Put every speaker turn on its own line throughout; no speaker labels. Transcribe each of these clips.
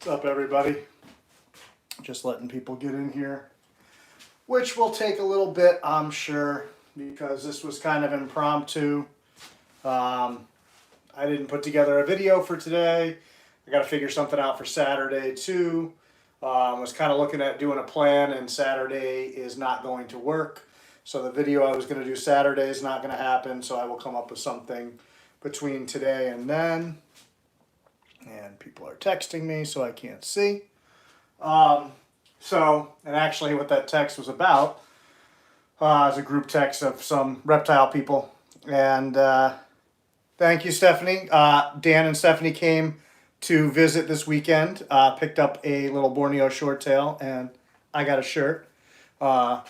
What's up, everybody? Just letting people get in here, which will take a little bit, I'm sure, because this was kind of impromptu. I didn't put together a video for today. I got to figure something out for Saturday too. Was kind of looking at doing a plan, and Saturday is not going to work. So the video I was going to do Saturday is not going to happen. So I will come up with something between today and then. And people are texting me, so I can't see. And actually what that text was about is a group text of some reptile people. And thank you, Stephanie. Dan and Stephanie came to visit this weekend, picked up a little Borneo short tail, and I got a shirt. So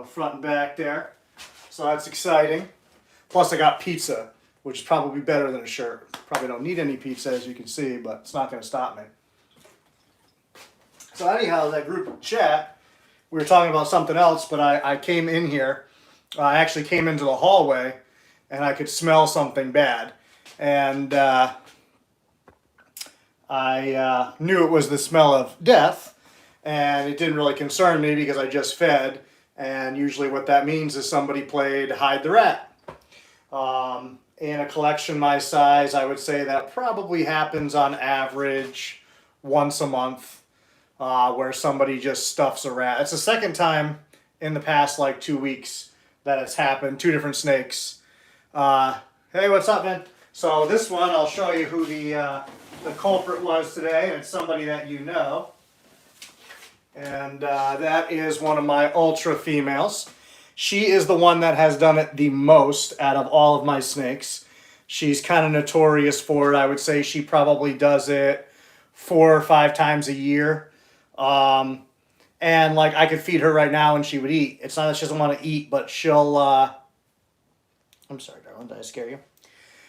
front and back there. So that's exciting. Plus I got pizza, which is probably better than a shirt. Probably don't need any pizza, as you can see, but it's not going to stop me. So anyhow, that group chat, we were talking about something else, but I came in here. I actually came into the hallway, and I could smell something bad. And I knew it was the smell of death, and it didn't really concern me because I just fed. And usually what that means is somebody played hide the rat. In a collection my size, I would say that probably happens on average once a month, where somebody just stuffs a rat. It's the second time in the past like 2 weeks that it's happened. 2 different snakes. Hey, what's up, man? So this one, I'll show you who the culprit was today, and it's somebody that you know. And that is one of my ultra females. She is the one that has done it the most out of all of my snakes. She's kind of notorious for it. I would say she probably does it 4 or 5 times a year. And like I could feed her right now and she would eat. It's not that she doesn't want to eat, but she'll, I'm sorry, darling, did I scare you?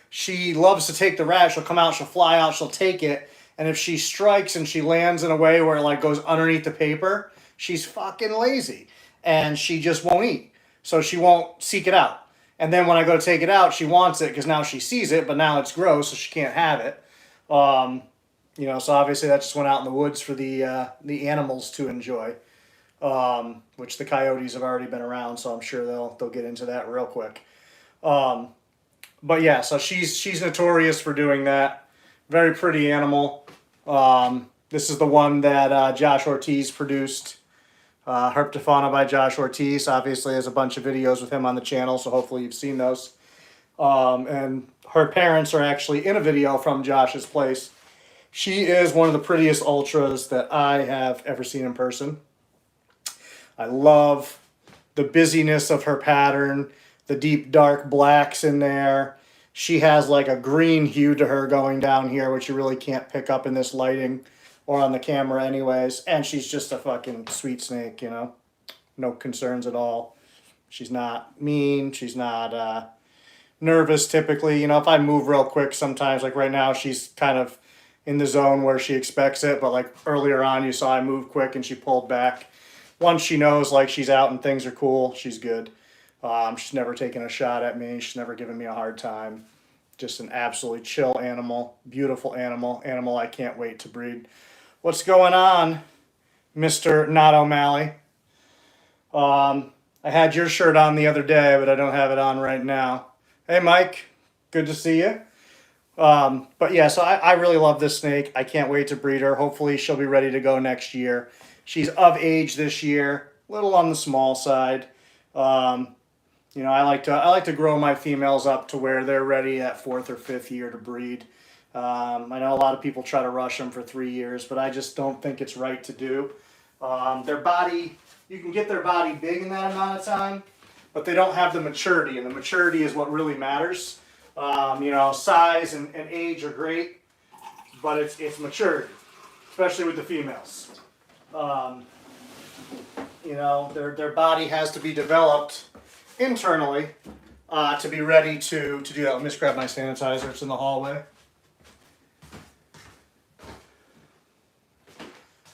She loves to take the rat. She'll come out, she'll fly out, she'll take it. And if she strikes and she lands in a way where it like goes underneath the paper, she's fucking lazy. And she just won't eat. So she won't seek it out. And then when I go to take it out, she wants it because now she sees it, but now it's gross, so she can't have it. So obviously that just went out in the woods for the animals to enjoy, which the coyotes have already been around, so I'm sure they'll get into that real quick. But yeah, so she's notorious for doing that. Very pretty animal. This is the one that Josh Ortiz produced. Herptofauna by Josh Ortiz. Obviously has a bunch of videos with him on the channel, so hopefully you've seen those. And her parents are actually in a video from Josh's place. She is one of the prettiest ultras that I have ever seen in person. I love the busyness of her pattern, the deep dark blacks in there. She has like a green hue to her going down here, which you really can't pick up in this lighting or on the camera anyways. And she's just a fucking sweet snake, you know. No concerns at all. She's not mean. She's not nervous typically. You know, if I move real quick sometimes, like right now, she's kind of in the zone where she expects it. But like earlier on, you saw I moved quick and she pulled back. Once she knows like she's out and things are cool, she's good. She's never taken a shot at me. She's never given me a hard time. Just an absolutely chill animal. Beautiful animal. Animal I can't wait to breed. What's going on, Mr. Not O'Malley? I had your shirt on the other day, but I don't have it on right now. Hey, Mike. Good to see you. But yeah, so I really love this snake. I can't wait to breed her. Hopefully she'll be ready to go next year. She's of age this year. A little on the small side. I like to grow my females up to where they're ready at 4th or 5th year to breed. I know a lot of people try to rush them for 3 years, but I just don't think it's right to do. Their body, you can get their body big in that amount of time, but they don't have the maturity, and the maturity is what really matters. Size and age are great, but it's maturity, especially with the females. Their body has to be developed internally to be ready to do that. Let me just grab my sanitizer. It's in the hallway.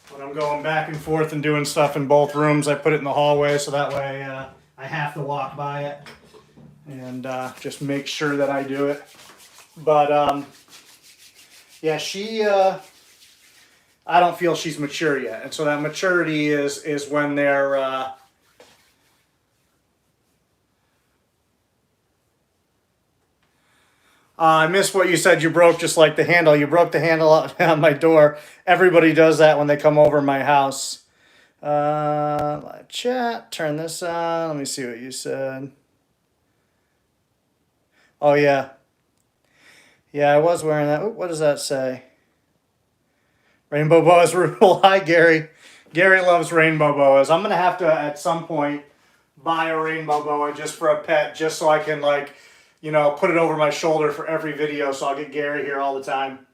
When I'm going back and forth and doing stuff in both rooms, I put it in the hallway so that way I have to walk by it and just make sure that I do it. But yeah, she I don't feel she's mature yet. And so that maturity is when they're I missed what you said. You broke just like the handle. You broke the handle on my door. Everybody does that when they come over my house. Live chat. Turn this on. Let me see what you said. Oh, yeah. Yeah, I was wearing that. Ooh, what does that say? Rainbow boas rule. Hi, Gary. Gary loves rainbow boas. I'm going to have to, at some point, buy a rainbow boa just for a pet, just so I can, like, you know, put it over my shoulder for every video, so I'll get Gary here all the time.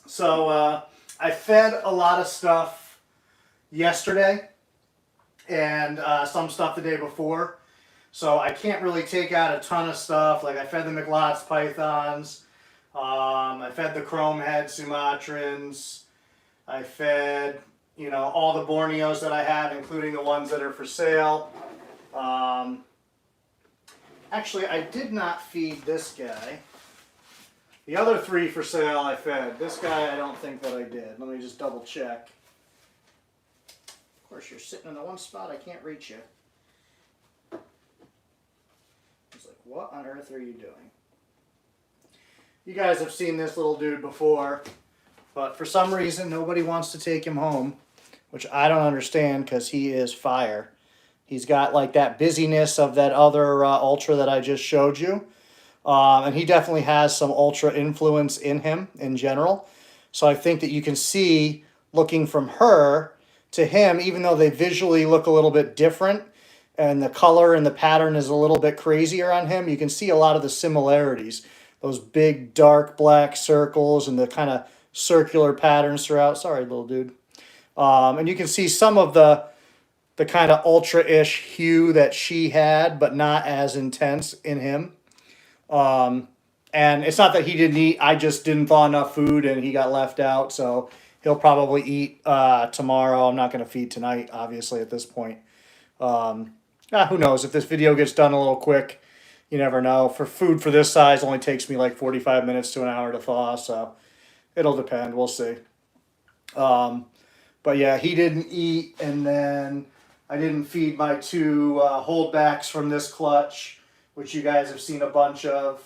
So I fed a lot of stuff yesterday and some stuff the day before. So I can't really take out a ton of stuff. Like I fed the McLot's pythons. I fed the chrome head Sumatrans. I fed, you know, all the Borneos that I have, including the ones that are for sale. Actually, I did not feed this guy. The other 3 for sale I fed. This guy I don't think that I did. Let me just double check. Of course, you're sitting in the one spot I can't reach you. He's like, what on earth are you doing? You guys have seen this little dude before, but for some reason nobody wants to take him home, which I don't understand because he is fire. He's got like that busyness of that other Ultra that I just showed you. And he definitely has some Ultra influence in him in general. So I think that you can see, looking from her to him, even though they visually look a little bit different and the color and the pattern is a little bit crazier on him, you can see a lot of the similarities. Those big dark black circles and the kind of circular patterns throughout. Sorry, little dude. And you can see some of the kind of ultra-ish hue that she had, but not as intense in him. And it's not that he didn't eat. I just didn't thaw enough food and he got left out. So he'll probably eat tomorrow. I'm not going to feed tonight, obviously, at this point. Who knows? If this video gets done a little quick, you never know. For food for this size, only takes me like 45 minutes to an hour to thaw. So it'll depend. We'll see. But yeah, he didn't eat. And then I didn't feed my 2 holdbacks from this clutch, which you guys have seen a bunch of.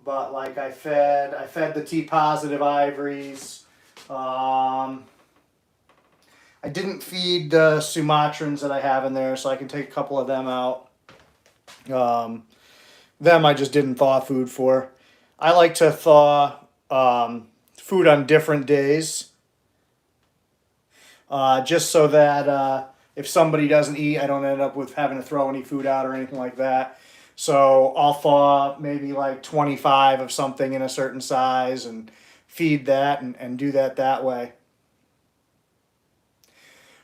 But like I fed the T-positive ivories. I didn't feed the Sumatrans that I have in there, so I can take a couple of them out. Them I just didn't thaw food for. I like to thaw food on different days. Just so that if somebody doesn't eat, I don't end up with having to throw any food out or anything like that. So I'll thaw maybe like 25 of something in a certain size and feed that and do that way.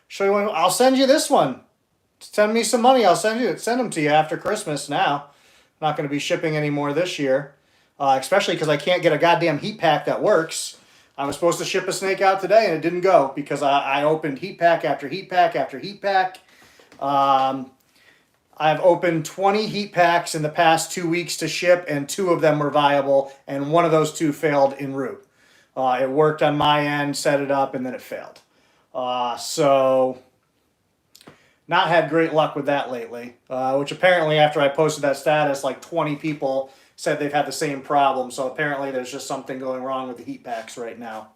Show you one. I'll send you this one. Send me some money. I'll send them to you after Christmas now. I'm not going to be shipping any more this year, especially because I can't get a goddamn heat pack that works. I was supposed to ship a snake out today and it didn't go because I opened heat pack after heat pack after heat pack. I've opened 20 heat packs in the past 2 weeks to ship, and 2 of them were viable, and one of those 2 failed en route. It worked on my end, set it up, and then it failed. So not had great luck with that lately, which apparently after I posted that status, like 20 people said they've had the same problem. So apparently there's just something going wrong with the heat packs right now.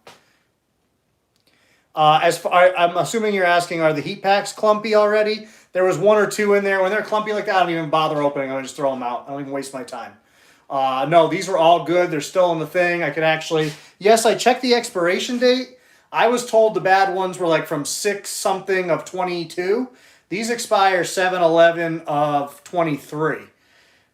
I'm assuming you're asking, are the heat packs clumpy already? There was 1 or 2 in there. When they're clumpy like that, I don't even bother opening them. I just throw them out. I don't even waste my time. No, these were all good. They're still in the thing. I can actually, yes, I checked the expiration date. I was told the bad ones were like from 6-something of 22. These expire 7/11 of 23.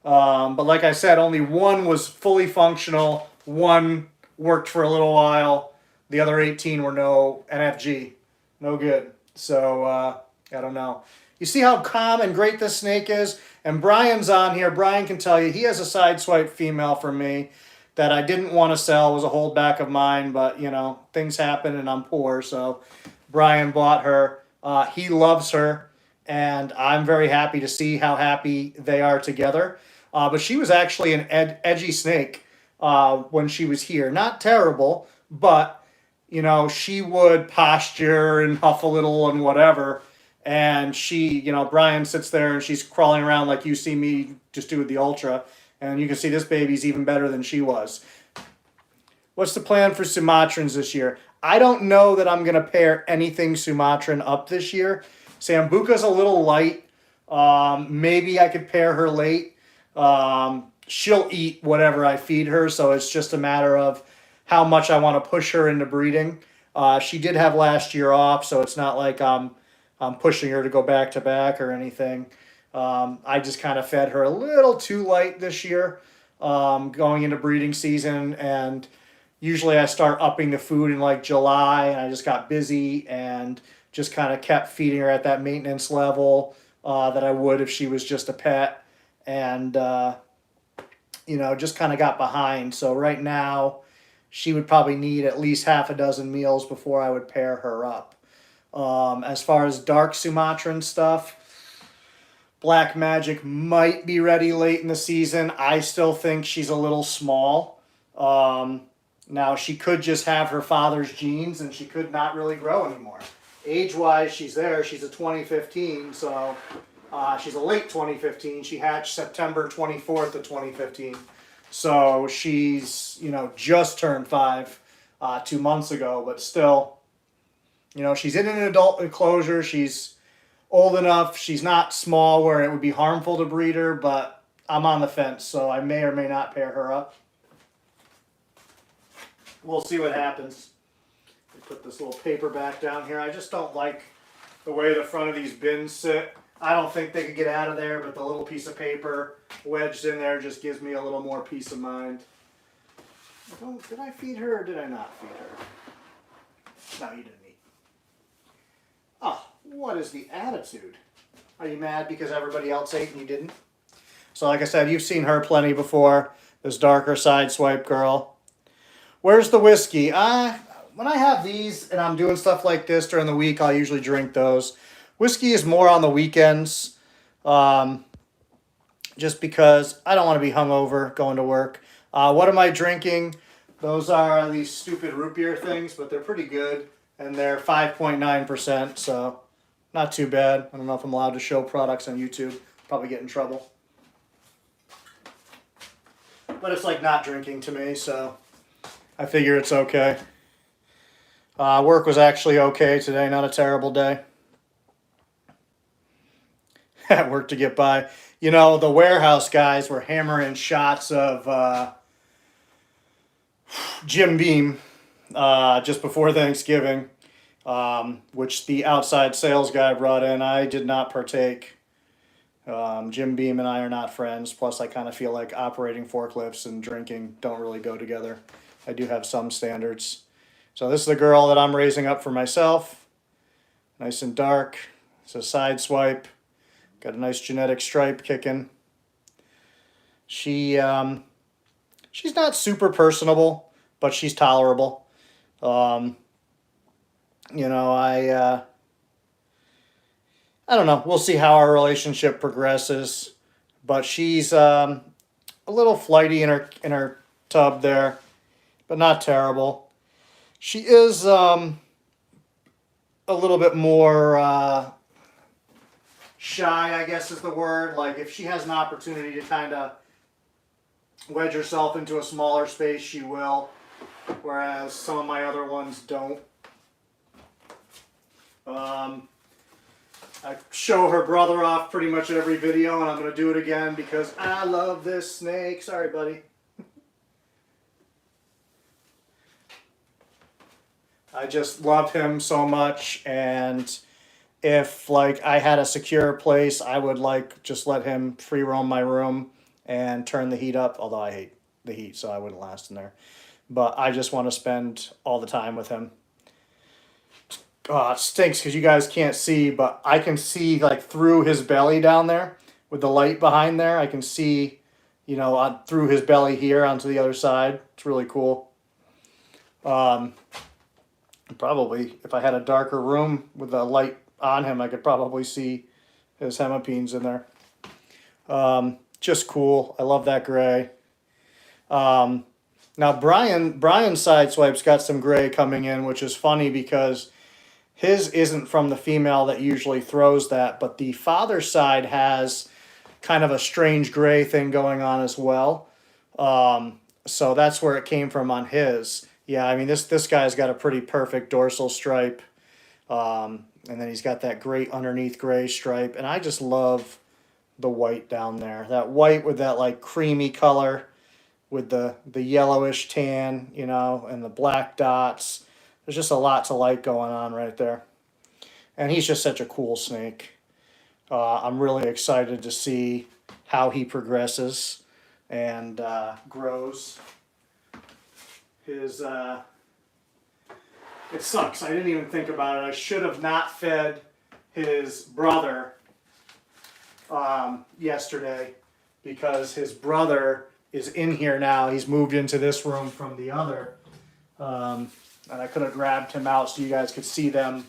But like I said, only 1 was fully functional. 1 worked for a little while. The other 18 were no NFG. No good. So, I don't know. You see how calm and great this snake is? And Brian's on here. Brian can tell you he has a sideswipe female for me that I didn't want to sell. It was a holdback of mine, but, you know, things happen and I'm poor. So Brian bought her. He loves her, and I'm very happy to see how happy they are together. But she was actually an edgy snake when she was here. Not terrible, but you know, she would posture and huff a little and whatever. And she, you know, Brian sits there and she's crawling around like you see me just do with the Ultra. And you can see this baby's even better than she was. What's the plan for Sumatrans this year? I don't know that I'm going to pair anything Sumatran up this year. Sambuca's a little light. Maybe I could pair her late. She'll eat whatever I feed her, so it's just a matter of how much I want to push her into breeding. She did have last year off, so it's not like I'm pushing her to go back to back or anything. I just kind of fed her a little too light this year, going into breeding season, and usually I start upping the food in like July, and I just got busy and just kind of kept feeding her at that maintenance level that I would if she was just a pet, and you know, just kind of got behind. So right now, she would probably need at least half a dozen meals before I would pair her up. As far as dark Sumatran stuff, Black Magic might be ready late in the season. I still think she's a little small. Now, she could just have her father's genes and she could not really grow anymore. Age-wise, she's there. She's a 2015, so she's a late 2015. She hatched September 24th of 2015. So she's, you know, just turned 5 2 months ago, but still, you know, she's in an adult enclosure. She's old enough. She's not small where it would be harmful to breed her, but I'm on the fence, so I may or may not pair her up. We'll see what happens. Put this little paper back down here. I just don't like the way the front of these bins sit. I don't think they could get out of there, but the little piece of paper wedged in there just gives me a little more peace of mind. Did I feed her or did I not feed her? No, you didn't eat. Oh, what is the attitude? Are you mad because everybody else ate and you didn't? So like I said, you've seen her plenty before. This darker side swipe girl. Where's the whiskey? When I have these and I'm doing stuff like this during the week, I'll usually drink those. Whiskey is more on the weekends, just because I don't want to be hungover going to work. What am I drinking? Those are these stupid root beer things, but they're pretty good, and they're 5.9%, so not too bad. I don't know if I'm allowed to show products on YouTube. Probably get in trouble. But it's like not drinking to me, so I figure it's okay. Work was actually okay today, not a terrible day. At work to get by. You know, the warehouse guys were hammering shots of Jim Beam just before Thanksgiving, which the outside sales guy brought in. I did not partake. Jim Beam and I are not friends. Plus, I kind of feel like operating forklifts and drinking don't really go together. I do have some standards. So this is the girl that I'm raising up for myself. Nice and dark. It's a side swipe. Got a nice genetic stripe kicking. She's not super personable, but she's tolerable. You know, I don't know. We'll see how our relationship progresses. But she's a little flighty in her tub there, but not terrible. She is a little bit more shy, I guess is the word. Like if she has an opportunity to kind of wedge herself into a smaller space, she will. Whereas some of my other ones don't. I show her brother off pretty much in every video, and I'm going to do it again because I love this snake. Sorry, buddy. I just love him so much, and if like I had a secure place, I would like just let him free roam my room and turn the heat up, although I hate the heat, so I wouldn't last in there. But I just want to spend all the time with him. It stinks because you guys can't see, but I can see like through his belly down there with the light behind there. I can see, you know, through his belly here onto the other side. It's really cool. Probably, if I had a darker room with a light on him, I could probably see his hemipines in there. Just cool. I love that gray. Now Brian Sideswipe's got some gray coming in, which is funny because his isn't from the female that usually throws that, but the father side has kind of a strange gray thing going on as well. So that's where it came from on his. Yeah, I mean this guy's got a pretty perfect dorsal stripe, and then he's got that great underneath gray stripe, and I just love the white down there. That white with that like creamy color, with the yellowish tan, you know, and the black dots. There's just a lot to like going on right there, and he's just such a cool snake. I'm really excited to see how he progresses and grows. His it sucks. I didn't even think about it. I should have not fed his brother yesterday because his brother is in here now. He's moved into this room from the other, and I could have grabbed him out so you guys could see them,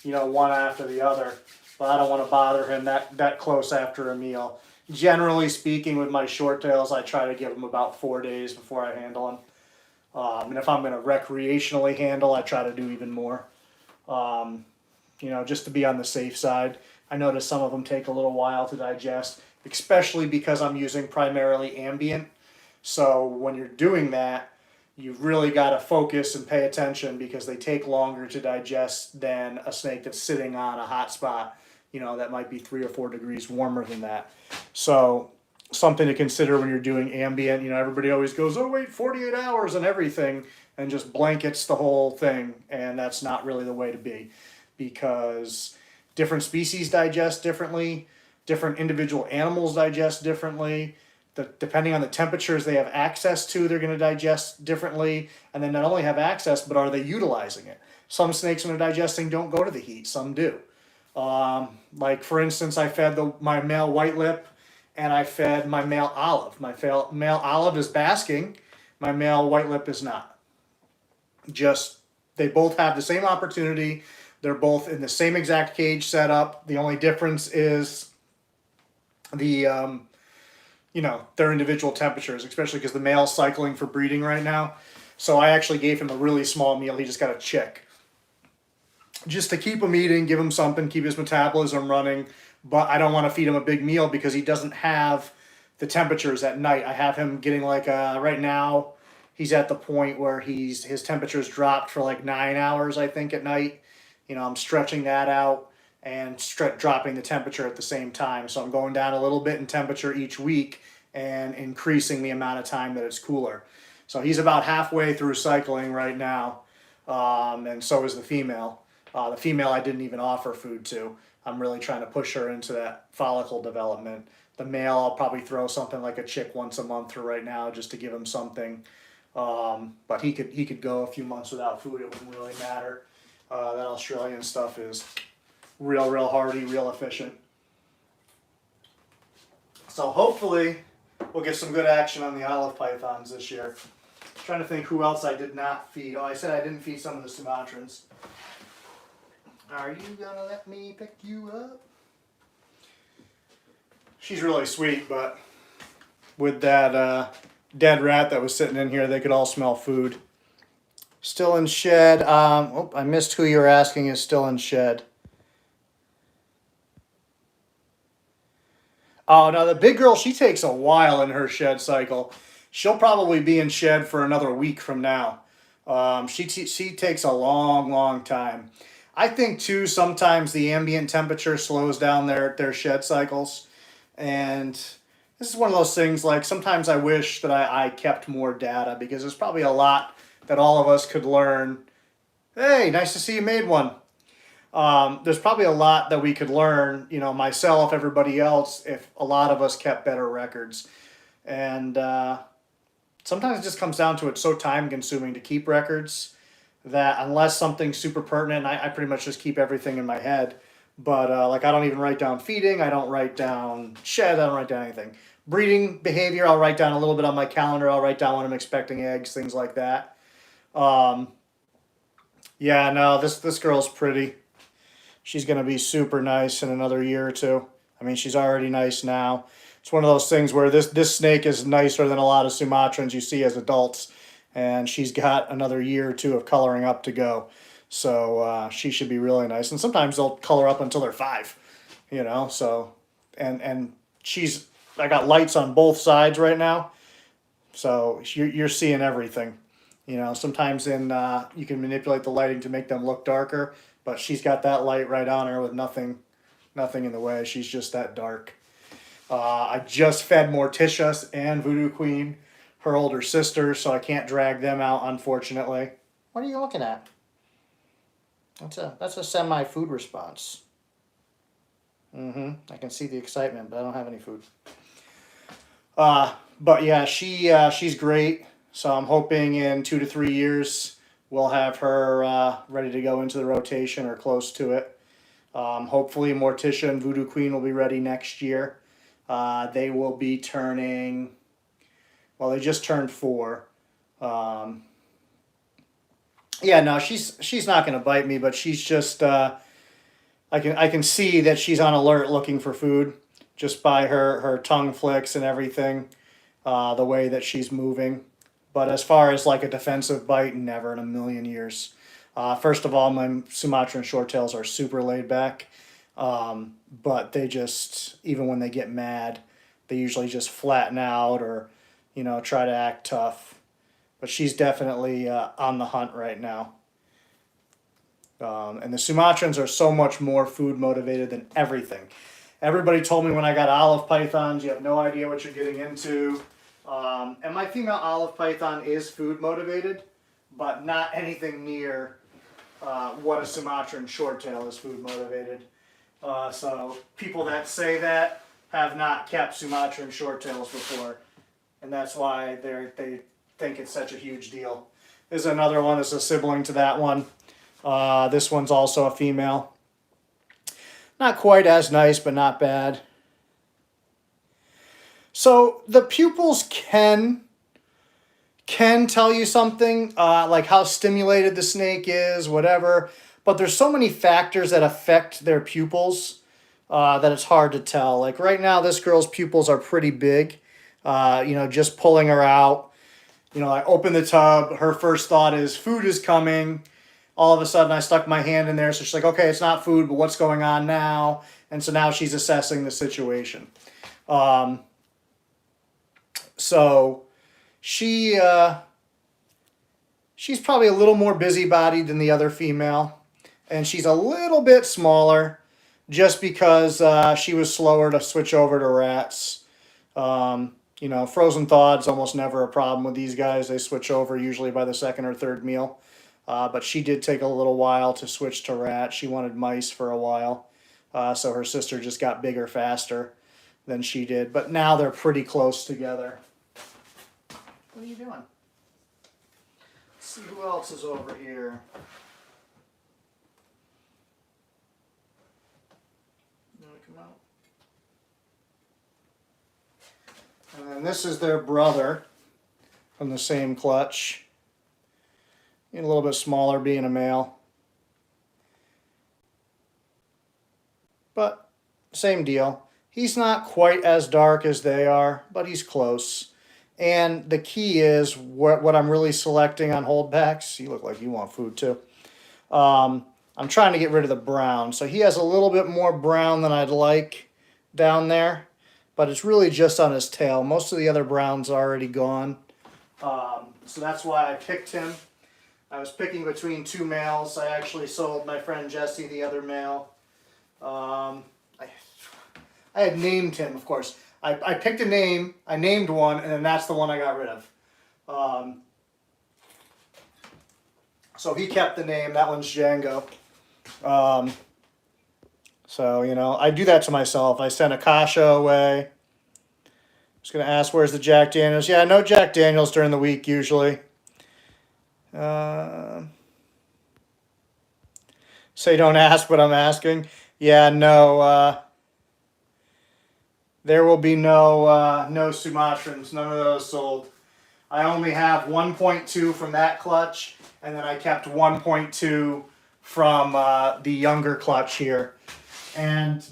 you know, one after the other. But I don't want to bother him that close after a meal. Generally speaking, with my short tails, I try to give them about 4 days before I handle them. And if I'm going to recreationally handle, I try to do even more. You know, just to be on the safe side. I notice some of them take a little while to digest, especially because I'm using primarily ambient. So when you're doing that, you've really got to focus and pay attention because they take longer to digest than a snake that's sitting on a hot spot, you know, that might be 3 or 4 degrees warmer than that. So something to consider when you're doing ambient. You know, everybody always goes, oh, wait, 48 hours and everything, and just blankets the whole thing. And that's not really the way to be because different species digest differently, different individual animals digest differently. Depending on the temperatures they have access to, they're going to digest differently. And then not only have access, but are they utilizing it? Some snakes, when they're digesting, don't go to the heat. Some do. Like, for instance, I fed my male white lip and I fed my male olive. My male olive is basking. My male white lip is not. Just, they both have the same opportunity. They're both in the same exact cage setup. The only difference is the, you know, their individual temperatures, especially because the male's cycling for breeding right now. So I actually gave him a really small meal. He just got a chick. Just to keep him eating, give him something, keep his metabolism running. But I don't want to feed him a big meal because he doesn't have the temperatures at night. I have him getting like right now he's at the point where his temperature's dropped for like 9 hours, I think, at night. You know, I'm stretching that out and dropping the temperature at the same time. So I'm going down a little bit in temperature each week and increasing the amount of time that it's cooler. So he's about halfway through cycling right now, and so is the female. The female I didn't even offer food to. I'm really trying to push her into that follicle development. The male I'll probably throw something like a chick once a month for right now just to give him something. But he could go a few months without food. It wouldn't really matter. That Australian stuff is real hardy, real efficient. So hopefully we'll get some good action on the olive pythons this year. I'm trying to think who else I did not feed. Oh, I said I didn't feed some of the Sumatrans. Are you gonna let me pick you up? She's really sweet, but with that dead rat that was sitting in here, they could all smell food. Still in shed. I missed who you were asking is still in shed. Oh, now the big girl, she takes a while in her shed cycle. She'll probably be in shed for another week from now. She takes a long time. I think, too, sometimes the ambient temperature slows down their shed cycles. And this is one of those things, like, sometimes I wish that I kept more data because there's probably a lot that all of us could learn. Hey, nice to see you made one. There's probably a lot that we could learn, you know, myself, everybody else, if a lot of us kept better records. And sometimes it just comes down to it's so time-consuming to keep records that unless something's super pertinent, I pretty much just keep everything in my head. But like I don't even write down feeding, I don't write down shed, I don't write down anything. Breeding behavior, I'll write down a little bit on my calendar, I'll write down when I'm expecting eggs, things like that. Yeah, no, this girl's pretty. She's going to be super nice in another year or two. I mean, she's already nice now. It's one of those things where this snake is nicer than a lot of Sumatrans you see as adults. and she's got another year or two of coloring up to go. So she should be really nice. And sometimes they'll color up until they're 5, you know. So and I got lights on both sides right now, so you're seeing everything. You know, sometimes you can manipulate the lighting to make them look darker, but she's got that light right on her with nothing in the way. She's just that dark. I just fed Morticia and Voodoo Queen, her older sister, so I can't drag them out, unfortunately. What are you looking at? That's a semi-food response. I can see the excitement, but I don't have any food. But yeah, she's great. So I'm hoping in 2 to 3 years we'll have her ready to go into the rotation or close to it. Hopefully Morticia and Voodoo Queen will be ready next year. They will be turning. Well, they just turned 4. Yeah, no, she's not going to bite me, but she's just I can see that she's on alert looking for food just by her tongue flicks and everything, the way that she's moving. But as far as like a defensive bite, never in a million years. First of all, my Sumatran shorttails are super laid back, but they just, even when they get mad, they usually just flatten out or, you know, try to act tough. But she's definitely on the hunt right now. And the Sumatrans are so much more food motivated than everything. Everybody told me when I got olive pythons, you have no idea what you're getting into. And my female olive python is food motivated, but not anything near what a Sumatran shorttail is food motivated. So people that say that have not kept Sumatran shorttails before, and that's why they think it's such a huge deal. There's another one that's a sibling to that one. This one's also a female. Not quite as nice, but not bad. So the pupils can tell you something, like how stimulated the snake is, whatever. But there's so many factors that affect their pupils that it's hard to tell. Like right now, this girl's pupils are pretty big. You know, just pulling her out. You know, I open the tub. Her first thought is food is coming. All of a sudden, I stuck my hand in there. So she's like, okay, it's not food, but what's going on now? And so now she's assessing the situation. So she's probably a little more busybodied than the other female. And she's a little bit smaller just because she was slower to switch over to rats. You know, frozen thawed's almost never a problem with these guys. They switch over usually by the second or third meal. But she did take a little while to switch to rat. She wanted mice for a while. So her sister just got bigger faster than she did. But now they're pretty close together. What are you doing? Let's see who else is over here. You want to come out? And then this is their brother from the same clutch. A little bit smaller being a male. But same deal. He's not quite as dark as they are, but he's close. And the key is what I'm really selecting on holdbacks. You look like you want food too. I'm trying to get rid of the brown. So he has a little bit more brown than I'd like down there. But it's really just on his tail. Most of the other brown's already gone. So that's why I picked him. I was picking between 2 males. I actually sold my friend Jesse the other male. I had named him, of course. I picked a name, I named one, and then that's the one I got rid of. So he kept the name. That one's Django. So, you know, I do that to myself. I sent Akasha away. Just going to ask, where's the Jack Daniels? Yeah, no Jack Daniels during the week usually. Say don't ask, but I'm asking. Yeah, no. There will be no Sumatrans. None of those sold. I only have 1.2 from that clutch, and then I kept 1.2 from the younger clutch here. And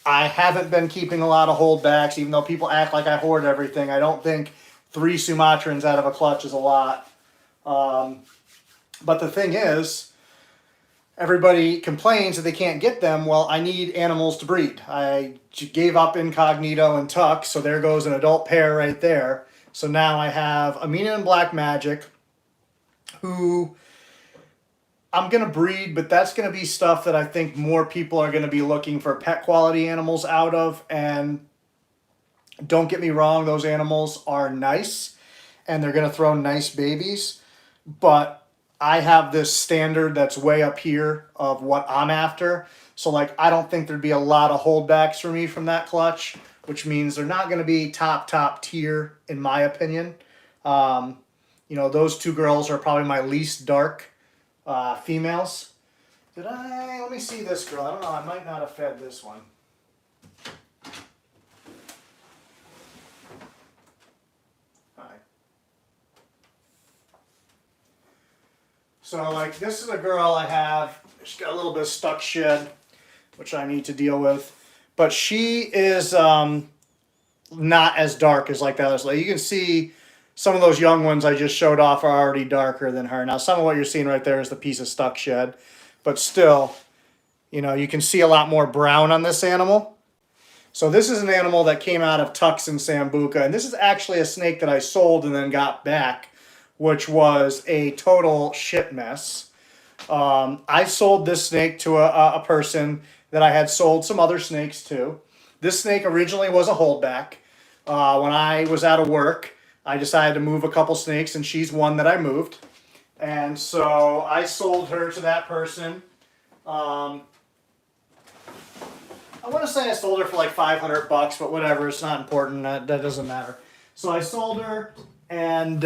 I haven't been keeping a lot of holdbacks, even though people act like I hoard everything. I don't think 3 Sumatrans out of a clutch is a lot. But the thing is, everybody complains that they can't get them. Well, I need animals to breed. I gave up Incognito and Tuck, so there goes an adult pair right there. So now I have Amina and Black Magic, who I'm going to breed, but that's going to be stuff that I think more people are going to be looking for pet quality animals out of. And don't get me wrong, those animals are nice, and they're going to throw nice babies, but I have this standard that's way up here of what I'm after. So, like, I don't think there'd be a lot of holdbacks for me from that clutch, which means they're not going to be top tier, in my opinion. You know, those 2 girls are probably my least dark females. Let me see this girl. I don't know, I might not have fed this one. So, like, this is a girl I have. She's got a little bit of stuck shed, which I need to deal with. But she is not as dark as like that other. You can see some of those young ones I just showed off are already darker than her. Now, some of what you're seeing right there is the piece of stuck shed. But still, you know, you can see a lot more brown on this animal. So this is an animal that came out of Tux and Sambuca. And this is actually a snake that I sold and then got back, which was a total shit mess. I sold this snake to a person that I had sold some other snakes to. This snake originally was a holdback. When I was out of work, I decided to move a couple snakes, and she's one that I moved. And so I sold her to that person. I want to say I sold her for like $500, but whatever, it's not important. That doesn't matter. So I sold her, and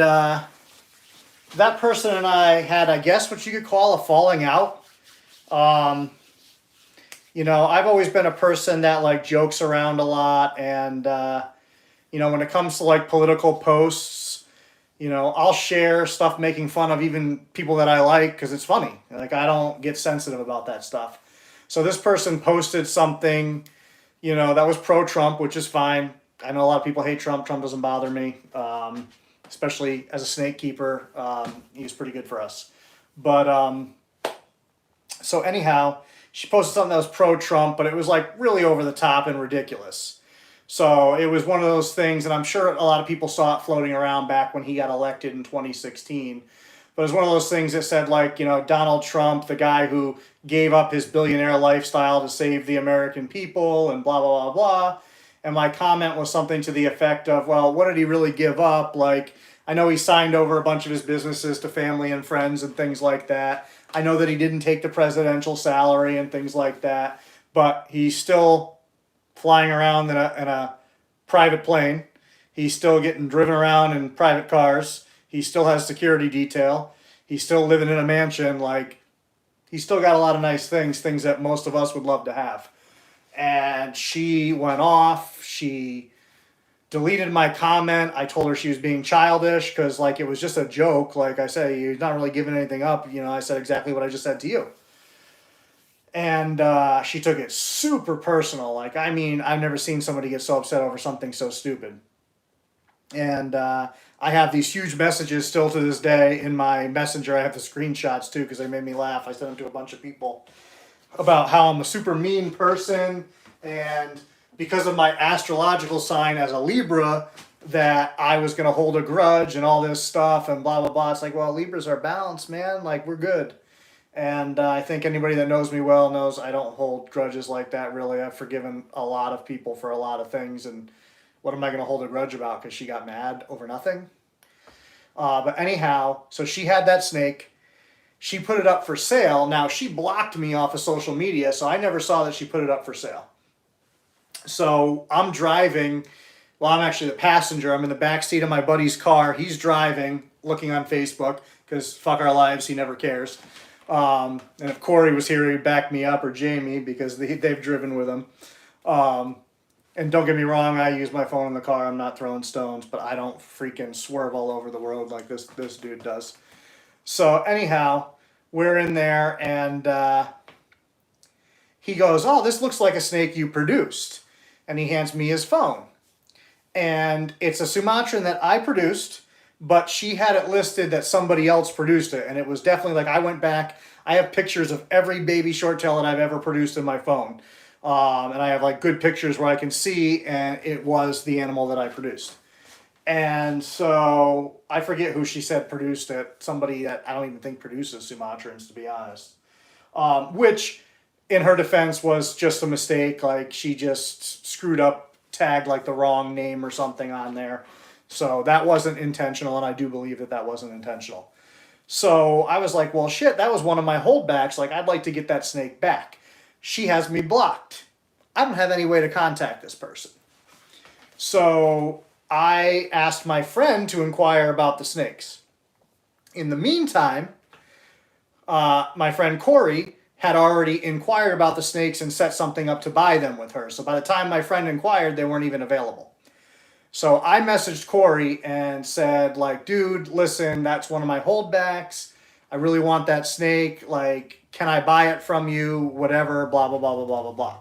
that person and I had, I guess, what you could call a falling out. You know, I've always been a person that like jokes around a lot, and you know, when it comes to like political posts, you know, I'll share stuff making fun of even people that I like because it's funny. Like, I don't get sensitive about that stuff. So this person posted something, you know, that was pro-Trump, which is fine. I know a lot of people hate Trump. Trump doesn't bother me. Especially as a snake keeper, he was pretty good for us. But, so anyhow, she posted something that was pro-Trump, but it was like really over the top and ridiculous. So it was one of those things, and I'm sure a lot of people saw it floating around back when he got elected in 2016. But it was one of those things that said, like, you know, Donald Trump, the guy who gave up his billionaire lifestyle to save the American people and blah, blah, blah, blah. And my comment was something to the effect of, well, what did he really give up? Like, I know he signed over a bunch of his businesses to family and friends and things like that. I know that he didn't take the presidential salary and things like that, but he's still flying around in a private plane. He's still getting driven around in private cars. He still has security detail. He's still living in a mansion. Like, he's still got a lot of nice things that most of us would love to have. And she went off. She deleted my comment. I told her she was being childish because, like, it was just a joke. Like I said, you're not really giving anything up. You know, I said exactly what I just said to you. And she took it super personal. Like, I mean, I've never seen somebody get so upset over something so stupid. And I have these huge messages still to this day in my messenger. I have the screenshots too because they made me laugh. I sent them to a bunch of people about how I'm a super mean person, and because of my astrological sign as a Libra, that I was going to hold a grudge and all this stuff and blah, blah, blah. It's like, well, Libras are balanced, man. Like, we're good. And I think anybody that knows me well knows I don't hold grudges like that, really. I've forgiven a lot of people for a lot of things, and what am I going to hold a grudge about because she got mad over nothing? But anyhow, so she had that snake. She put it up for sale. Now, she blocked me off of social media, so I never saw that she put it up for sale. So I'm driving. Well, I'm actually the passenger. I'm in the back seat of my buddy's car. He's driving, looking on Facebook, because fuck our lives, he never cares. And if Corey was here, he'd back me up, or Jamie, because they've driven with him. And don't get me wrong, I use my phone in the car. I'm not throwing stones, but I don't freaking swerve all over the road like this dude does. So anyhow, we're in there, and he goes, "Oh, this looks like a snake you produced." And he hands me his phone. And it's a Sumatran that I produced, but she had it listed that somebody else produced it. And it was definitely like, I went back, I have pictures of every baby short tail that I've ever produced in my phone. And I have like good pictures where I can see, and it was the animal that I produced. And so I forget who she said produced it. Somebody that I don't even think produces Sumatrans, to be honest. Which, in her defense, was just a mistake. Like, she just screwed up, tagged like the wrong name or something on there. So that wasn't intentional, and I do believe that that wasn't intentional. So I was like, well, shit, that was one of my holdbacks. Like, I'd like to get that snake back. She has me blocked. I don't have any way to contact this person. So I asked my friend to inquire about the snakes. In the meantime, my friend Corey had already inquired about the snakes and set something up to buy them with her. So by the time my friend inquired, they weren't even available. So I messaged Corey and said, like, dude, listen, that's one of my holdbacks. I really want that snake. Like, can I buy it from you? Whatever, blah, blah, blah, blah, blah, blah, blah.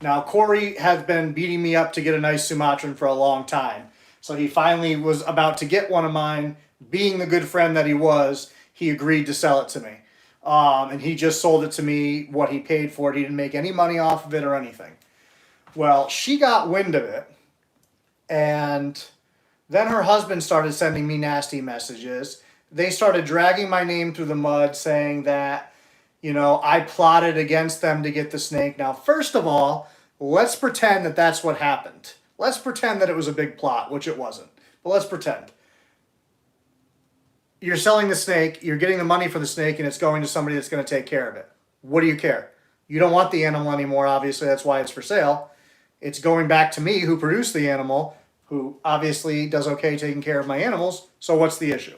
Now, Corey has been beating me up to get a nice Sumatran for a long time. So he finally was about to get one of mine. Being the good friend that he was, he agreed to sell it to me. And he just sold it to me, what he paid for it. He didn't make any money off of it or anything. Well, she got wind of it. And then her husband started sending me nasty messages. They started dragging my name through the mud, saying that, you know, I plotted against them to get the snake. Now, first of all, let's pretend that that's what happened. Let's pretend that it was a big plot, which it wasn't. But let's pretend. You're selling the snake, you're getting the money for the snake, and it's going to somebody that's going to take care of it. What do you care? You don't want the animal anymore, obviously. That's why it's for sale. It's going back to me, who produced the animal, who obviously does okay taking care of my animals. So what's the issue?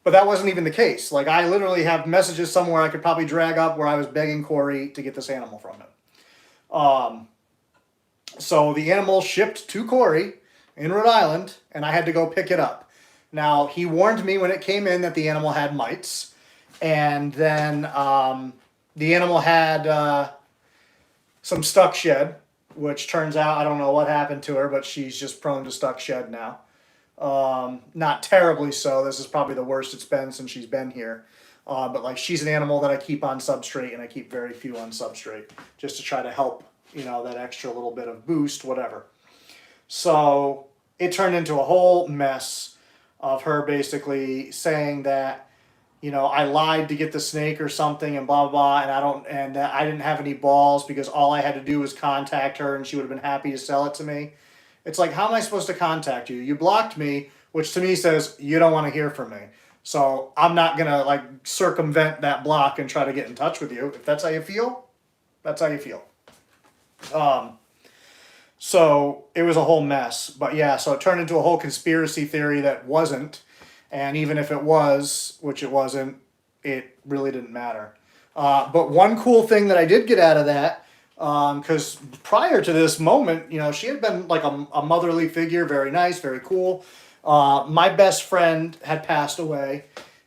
But that wasn't even the case. Like, I literally have messages somewhere I could probably drag up where I was begging Corey to get this animal from him. So the animal shipped to Corey in Rhode Island, and I had to go pick it up. Now, he warned me when it came in that the animal had mites. And then the animal had some stuck shed, which turns out, I don't know what happened to her, but she's just prone to stuck shed now. Not terribly so. This is probably the worst it's been since she's been here. But like, she's an animal that I keep on substrate, and I keep very few on substrate just to try to help, you know, that extra little bit of boost, whatever. So it turned into a whole mess of her basically saying that, you know, I lied to get the snake or something, and blah, blah, blah, and that I didn't have any balls because all I had to do was contact her and she would have been happy to sell it to me. It's like, how am I supposed to contact you? You blocked me, which to me says you don't want to hear from me. So I'm not going to like circumvent that block and try to get in touch with you. If that's how you feel, that's how you feel. So it was a whole mess. But yeah, so it turned into a whole conspiracy theory that wasn't. And even if it was, which it wasn't, it really didn't matter. But one cool thing that I did get out of that, because prior to this moment, you know, she had been like a motherly figure, very nice, very cool. My best friend had passed away,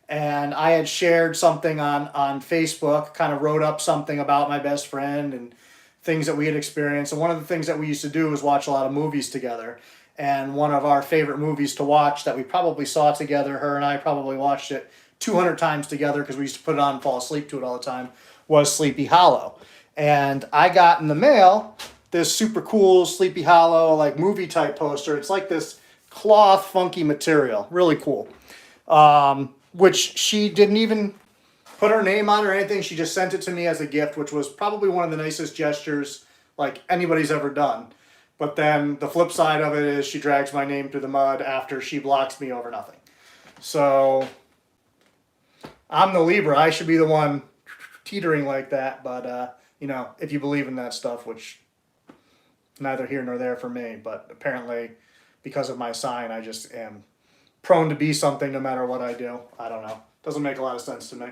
and I had shared something on Facebook, kind of wrote up something about my best friend and things that we had experienced. And one of the things that we used to do was watch a lot of movies together. And one of our favorite movies to watch that we probably saw together, her and I probably watched it 200 times together because we used to put it on and fall asleep to it all the time, was Sleepy Hollow. And I got in the mail this super cool Sleepy Hollow like movie type poster. It's like this cloth funky material, really cool. Which she didn't even put her name on or anything. She just sent it to me as a gift, which was probably one of the nicest gestures like anybody's ever done. But then the flip side of it is she drags my name through the mud after she blocks me over nothing. So I'm the Libra. I should be the one teetering like that. But, you know, if you believe in that stuff, which neither here nor there for me. But apparently because of my sign, I just am prone to be something no matter what I do. I don't know. Doesn't make a lot of sense to me.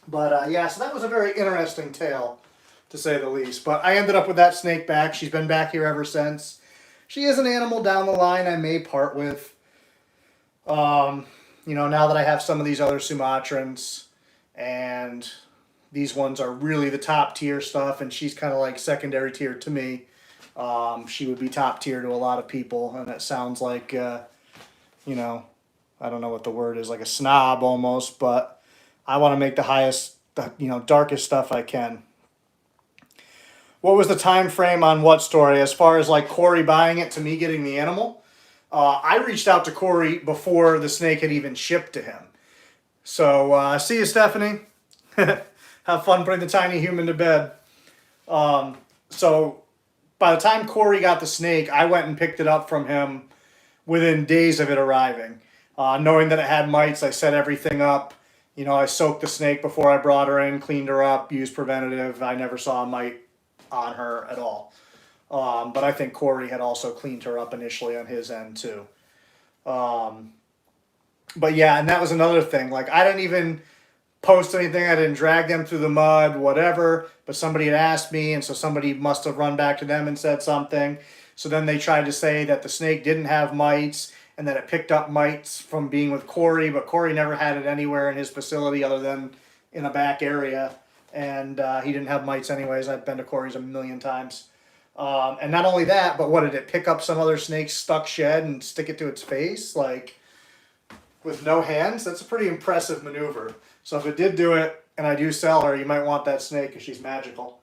But yeah, so that was a very interesting tale, to say the least. But I ended up with that snake back. She's been back here ever since. She is an animal down the line I may part with. You know, now that I have some of these other Sumatrans. And These ones are really the top tier stuff, and she's kind of like secondary tier to me. She would be top tier to a lot of people, and it sounds like, you know, I don't know what the word is, like a snob almost, but I want to make the highest, darkest stuff I can. What was the time frame on what story? As far as like Corey buying it to me getting the animal, I reached out to Corey before the snake had even shipped to him. So see you, Stephanie. Have fun putting the tiny human to bed. So by the time Corey got the snake, I went and picked it up from him within days of it arriving. Knowing that it had mites, I set everything up. I soaked the snake before I brought her in, cleaned her up, used preventative. I never saw a mite on her at all. But I think Corey had also cleaned her up initially on his end too. But yeah, and that was another thing. Like, I didn't even post anything. I didn't drag them through the mud, whatever. But somebody had asked me, and so somebody must have run back to them and said something. So then they tried to say that the snake didn't have mites and that it picked up mites from being with Corey, but Corey never had it anywhere in his facility other than in a back area. And he didn't have mites anyways. I've been to Corey's a million times. And not only that, but what, did it pick up some other snake's stuck shed and stick it to its face? Like, with no hands? That's a pretty impressive maneuver. So if it did do it, and I do sell her, you might want that snake because she's magical.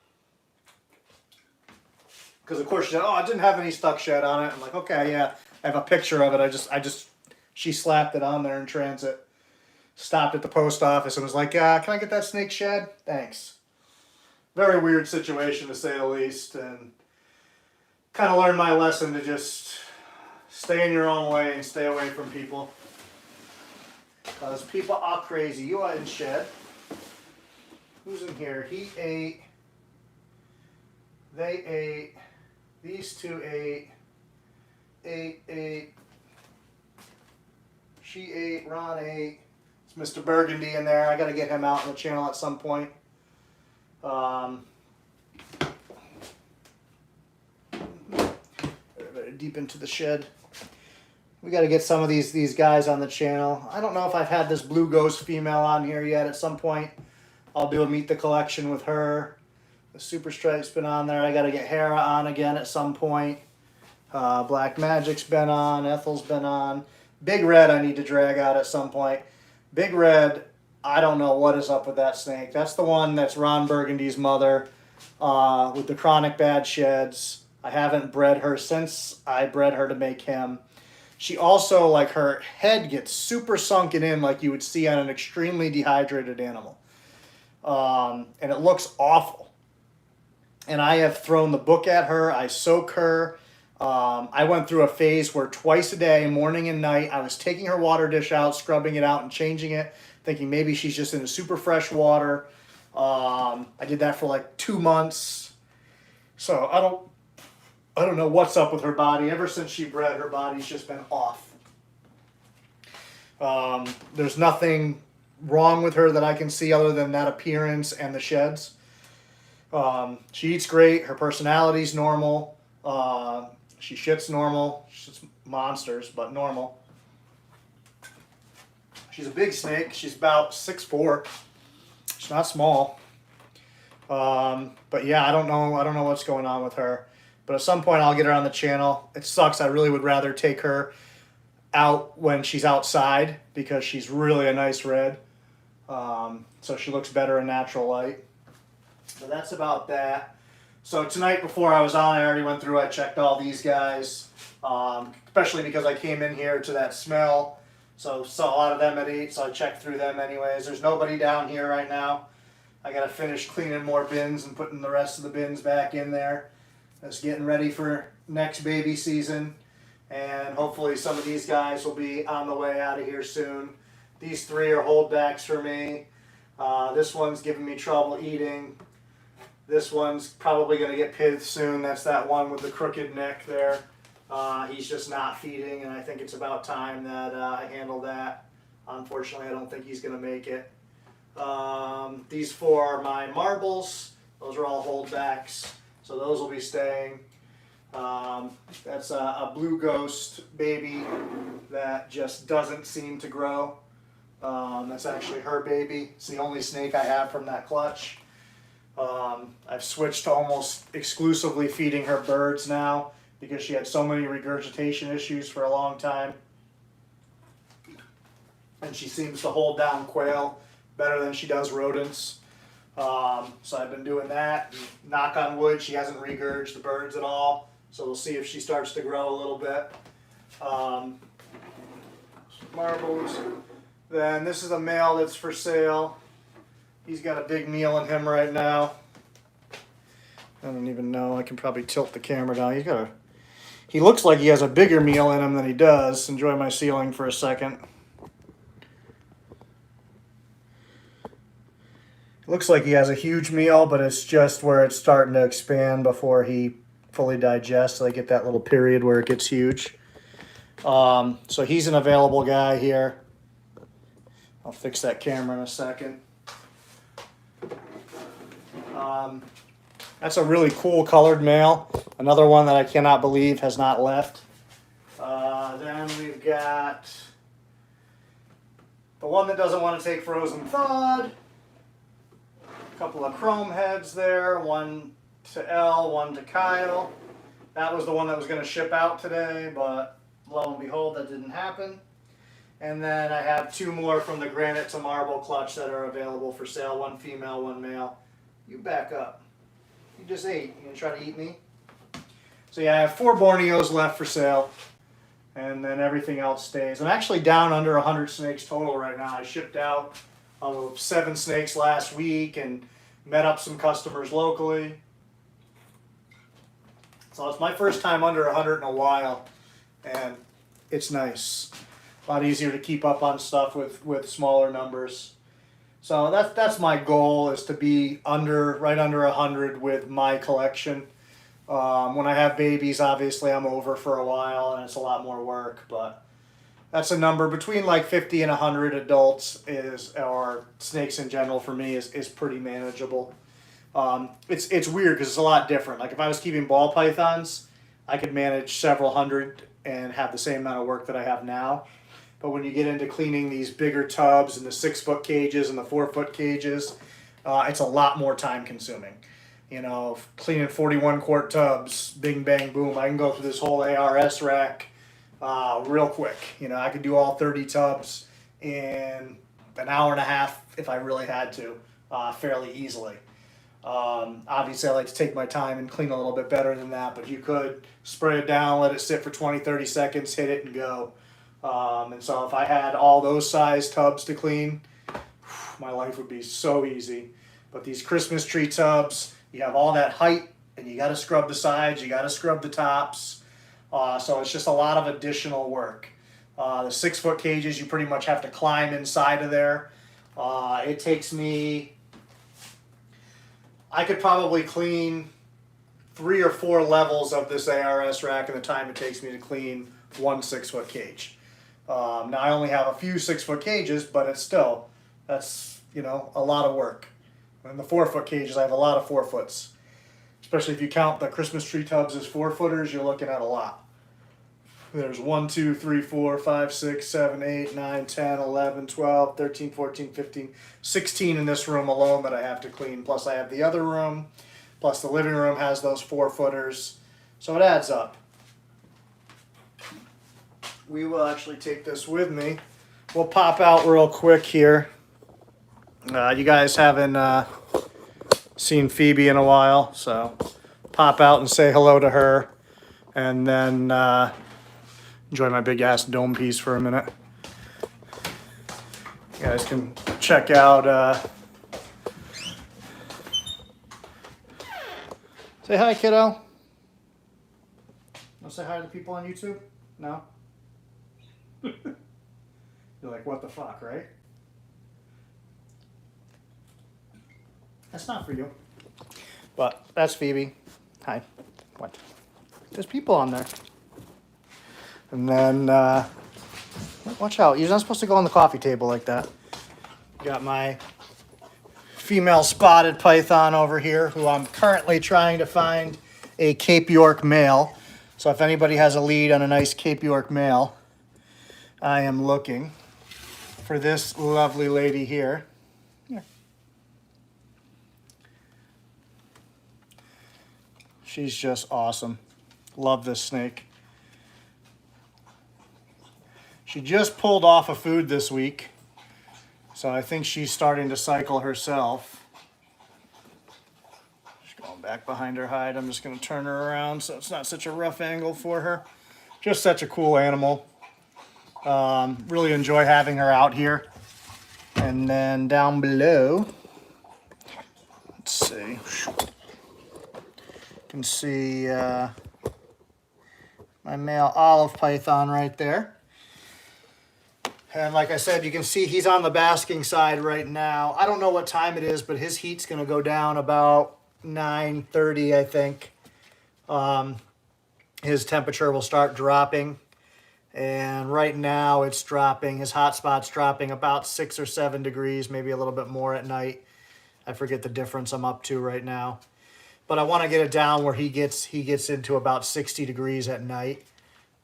Because of course she said, "Oh, I didn't have any stuck shed on it." I'm like, okay, yeah, I have a picture of it. She slapped it on there in transit. Stopped at the post office and was like, "Can I get that snake shed? Thanks." Very weird situation to say the least, and kind of learned my lesson to just stay in your own way and stay away from people. Because people are crazy. You are in shed. Who's in here? He ate. They ate. These two ate. Ate. She ate. Ron ate. It's Mr. Burgundy in there. I got to get him out on the channel at some point. Very deep into the shed. We got to get some of these guys on the channel. I don't know if I've had this blue ghost female on here yet. At some point, I'll do a meet the collection with her. The Super Stripe's been on there. I got to get Hera on again at some point. Black Magic's been on. Ethel's been on. Big Red I need to drag out at some point. Big Red, I don't know what is up with that snake. That's the one that's Ron Burgundy's mother with the chronic bad sheds. I haven't bred her since I bred her to make him. She also, like, her head gets super sunken in like you would see on an extremely dehydrated animal. And it looks awful. And I have thrown the book at her. I soak her. I went through a phase where twice a day, morning and night, I was taking her water dish out, scrubbing it out, and changing it, thinking maybe she's just in a super fresh water. I did that for like 2 months. So I don't know what's up with her body. Ever since she bred, her body's just been off. There's nothing wrong with her that I can see other than that appearance and the sheds. She eats great. Her personality's normal. She shits normal. She's monsters, but normal. She's a big snake. She's about 6'4". She's not small. But yeah, I don't know what's going on with her. But at some point I'll get her on the channel. It sucks. I really would rather take her out when she's outside because she's really a nice red. So she looks better in natural light. So that's about that. So tonight before I was on, I already went through, I checked all these guys, especially because I came in here to that smell. So saw a lot of them at 8, so I checked through them anyways. There's nobody down here right now. I got to finish cleaning more bins and putting the rest of the bins back in there. Just getting ready for next baby season. And hopefully some of these guys will be on the way out of here soon. These 3 are holdbacks for me. This one's giving me trouble eating. This one's probably going to get pithed soon. That's that one with the crooked neck there. He's just not feeding, and I think it's about time that I handle that. Unfortunately, I don't think he's going to make it. These 4 are my marbles. Those are all holdbacks, so those will be staying. That's a blue ghost baby that just doesn't seem to grow. That's actually her baby. It's the only snake I have from that clutch. I've switched to almost exclusively feeding her birds now because she had so many regurgitation issues for a long time. And she seems to hold down quail better than she does rodents. So I've been doing that. Knock on wood, she hasn't regurged the birds at all. So we'll see if she starts to grow a little bit. Marbles. Then this is a male that's for sale. He's got a big meal in him right now. I don't even know. I can probably tilt the camera down. He looks like he has a bigger meal in him than he does. Enjoy my ceiling for a second. Looks like he has a huge meal, but it's just where it's starting to expand before he fully digests. So they get that little period where it gets huge. So he's an available guy here. I'll fix that camera in a second. That's a really cool colored male. Another one that I cannot believe has not left. Then we've got the one that doesn't want to take frozen thawed. A couple of chrome heads there. One to Elle, one to Kyle. That was the one that was going to ship out today, but lo and behold, that didn't happen. And then I have two more from the Granite to Marble clutch that are available for sale. One female, one male. You back up. You just ate. You gonna try to eat me? So yeah, I have 4 Borneos left for sale. And then everything else stays. I'm actually down under 100 snakes total right now. I shipped out 7 snakes last week and met up some customers locally. So it's my first time under 100 in a while. And it's nice. A lot easier to keep up on stuff with smaller numbers. So that's my goal, is to be right under 100 with my collection. When I have babies, obviously I'm over for a while and it's a lot more work, but that's a number between like 50 and 100 adults or snakes in general for me is pretty manageable. It's weird because it's a lot different. Like if I was keeping ball pythons, I could manage several hundred and have the same amount of work that I have now. But when you get into cleaning these bigger tubs and the 6-foot cages and the 4-foot cages, it's a lot more time consuming. You know, cleaning 41 quart tubs, bing, bang, boom. I can go through this whole ARS rack real quick. You know, I could do all 30 tubs in an hour and a half if I really had to, fairly easily. Obviously, I like to take my time and clean a little bit better than that, but you could spray it down, let it sit for 20, 30 seconds, hit it, and go. And so if I had all those size tubs to clean, my life would be so easy. But these Christmas tree tubs, you have all that height, and you got to scrub the sides, you got to scrub the tops. So it's just a lot of additional work. The 6-foot cages, you pretty much have to climb inside of there. It takes me, I could probably clean 3 or 4 levels of this ARS rack in the time it takes me to clean one 6-foot cage. Now I only have a few 6-foot cages, but it's still, that's, you know, a lot of work. And the 4-foot cages, I have a lot of 4-foots. Especially if you count the Christmas tree tubs as 4-footers, you're looking at a lot. There's 1, 2, 3, 4, 5, 6, 7, 8, 9, 10, 11, 12, 13, 14, 15, 16 in this room alone that I have to clean. Plus I have the other room. Plus the living room has those 4-footers. So it adds up. We will actually take this with me. We'll pop out real quick here. You guys haven't seen Phoebe in a while, so pop out and say hello to her. And then enjoy my big ass dome piece for a minute. You guys can check out. Say hi, kiddo. Want to say hi to the people on YouTube? No? You're like, what the fuck, right? That's not for you. But that's Phoebe. Hi. What? There's people on there. And then, watch out. You're not supposed to go on the coffee table like that. Got my female spotted python over here, who I'm currently trying to find a Cape York male. So if anybody has a lead on a nice Cape York male, I am looking. for this lovely lady here. Here. She's just awesome. Love this snake. She just pulled off of food this week, so I think she's starting to cycle herself. She's going back behind her hide. I'm just going to turn her around so it's not such a rough angle for her. Just such a cool animal. Really enjoy having her out here. And then down below, let's see. You can see my male olive python right there. And like I said, you can see he's on the basking side right now. I don't know what time it is, but his heat's going to go down about 9:30, I think. His temperature will start dropping. And right now it's dropping, his hot spot's dropping about 6 or 7 degrees, maybe a little bit more at night. I forget the difference I'm up to right now. But I want to get it down where he gets into about 60 degrees at night.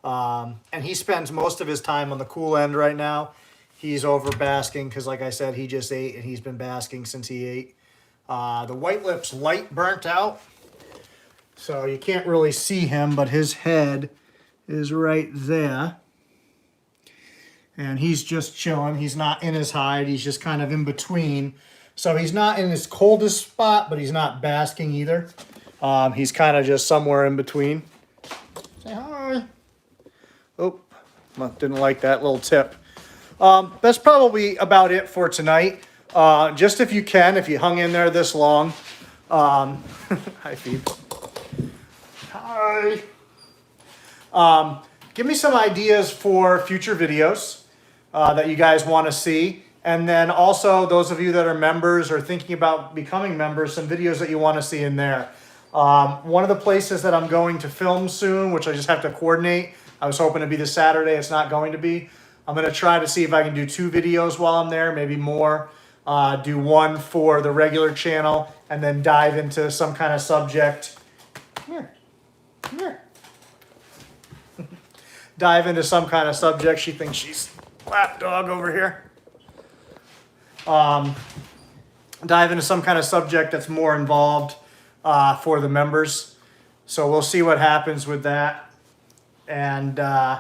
And he spends most of his time on the cool end right now. He's over basking because, like I said, he just ate and he's been basking since he ate. The white lip's light burnt out, so you can't really see him, but his head is right there. And he's just chilling. He's not in his hide. He's just kind of in between. So he's not in his coldest spot, but he's not basking either. He's kind of just somewhere in between. Say hi. Oh, didn't like that little tip. That's probably about it for tonight. Just if you can, if you hung in there this long. Hi, Phoebe. Hi. Give me some ideas for future videos that you guys want to see. And then also, those of you that are members or thinking about becoming members, some videos that you want to see in there. One of the places that I'm going to film soon, which I just have to coordinate, I was hoping to be this Saturday. It's not going to be. I'm going to try to see if I can do 2 videos while I'm there, maybe more. Do one for the regular channel and then dive into some kind of subject. Come here. Come here. Dive into some kind of subject. She thinks she's lap dog over here. Dive into some kind of subject that's more involved for the members. So we'll see what happens with that. And but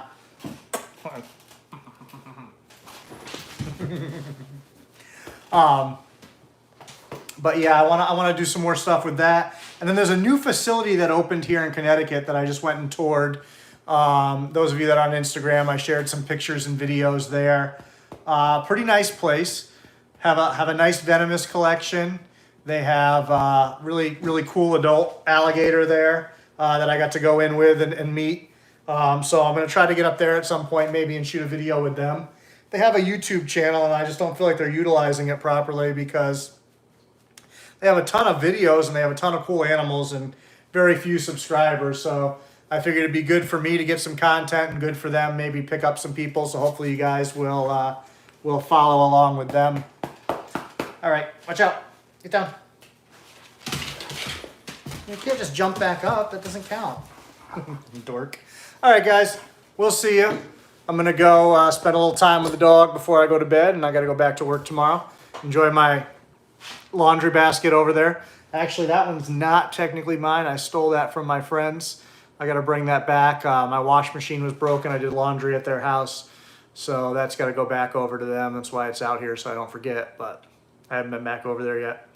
yeah, I want to do some more stuff with that. And then there's a new facility that opened here in Connecticut that I just went and toured. Those of you that are on Instagram, I shared some pictures and videos there. Pretty nice place. Have a nice venomous collection. They have really cool adult alligator there that I got to go in with and meet. So I'm going to try to get up there at some point maybe and shoot a video with them. They have a YouTube channel and I just don't feel like they're utilizing it properly because they have a ton of videos and they have a ton of cool animals and very few subscribers. So I figured it'd be good for me to get some content and good for them, maybe pick up some people. So hopefully you guys will follow along with them. All right, watch out. Get down. You can't just jump back up. That doesn't count. Dork. All right, guys. We'll see you. I'm going to go spend a little time with the dog before I go to bed, and I got to go back to work tomorrow. Enjoy my laundry basket over there. Actually, that one's not technically mine. I stole that from my friends. I got to bring that back. My wash machine was broken. I did laundry at their house, so that's got to go back over to them. That's why it's out here, so I don't forget, but I haven't been back over there yet.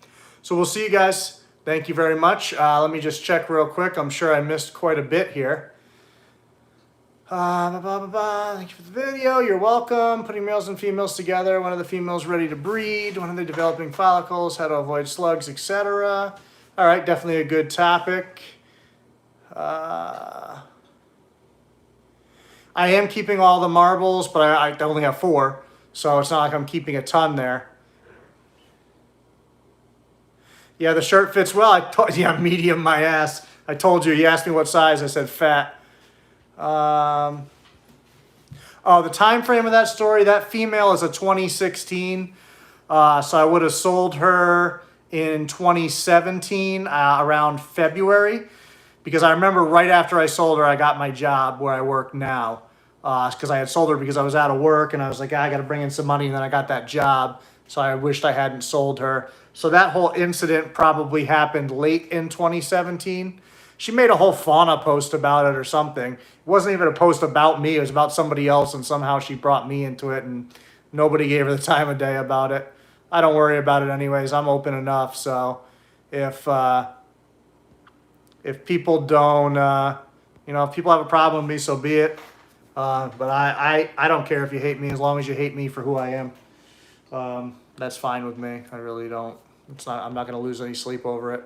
So we'll see you guys. Thank you very much. Let me just check real quick. I'm sure I missed quite a bit here. Thank you for the video. You're welcome. Putting males and females together. When are the females ready to breed? When are they developing follicles? How to avoid slugs, etc. All right, definitely a good topic. I am keeping all the marbles, but I only have 4, so it's not like I'm keeping a ton there. Yeah, the shirt fits well. I told you, medium my ass. I told you. You asked me what size. I said fat. Oh, the time frame of that story, that female is a 2016. So I would have sold her in 2017 around February because I remember right after I sold her, I got my job where I work now. because I had sold her because I was out of work and I was like, I got to bring in some money, and then I got that job. So I wished I hadn't sold her. So that whole incident probably happened late in 2017. She made a whole fauna post about it or something. It wasn't even a post about me. It was about somebody else, and somehow she brought me into it, and nobody gave her the time of day about it. I don't worry about it anyways. I'm open enough. So if people don't, if people have a problem with me, so be it. But I don't care if you hate me, as long as you hate me for who I am. That's fine with me. I really don't. I'm not going to lose any sleep over it.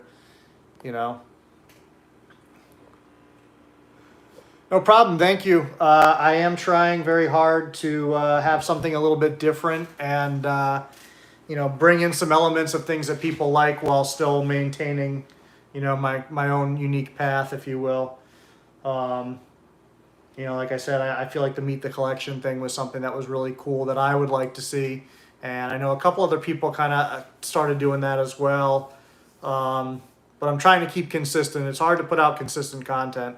No problem. Thank you. I am trying very hard to have something a little bit different and, bring in some elements of things that people like while still maintaining, my own unique path, if you will. Like I said, I feel like the Meet the Collection thing was something that was really cool that I would like to see. And I know a couple other people kind of started doing that as well. But I'm trying to keep consistent. It's hard to put out consistent content.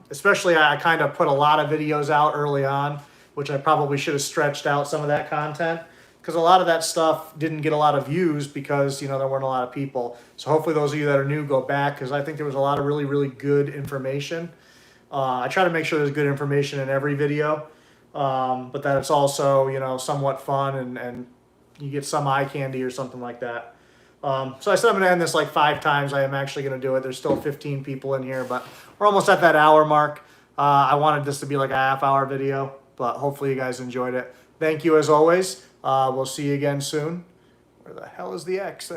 Especially I kind of put a lot of videos out early on, which I probably should have stretched out some of that content, because a lot of that stuff didn't get a lot of views because, there weren't a lot of people. So hopefully those of you that are new go back, because I think there was a lot of really, really good information. I try to make sure there's good information in every video, but that it's also, somewhat fun and you get some eye candy or something like that. So I said I'm going to end this like 5 times. I am actually going to do it. There's still 15 people in here, but we're almost at that hour mark. I wanted this to be like a half-hour video, but hopefully you guys enjoyed it. Thank you as always. We'll see you again soon. Where the hell is the X there?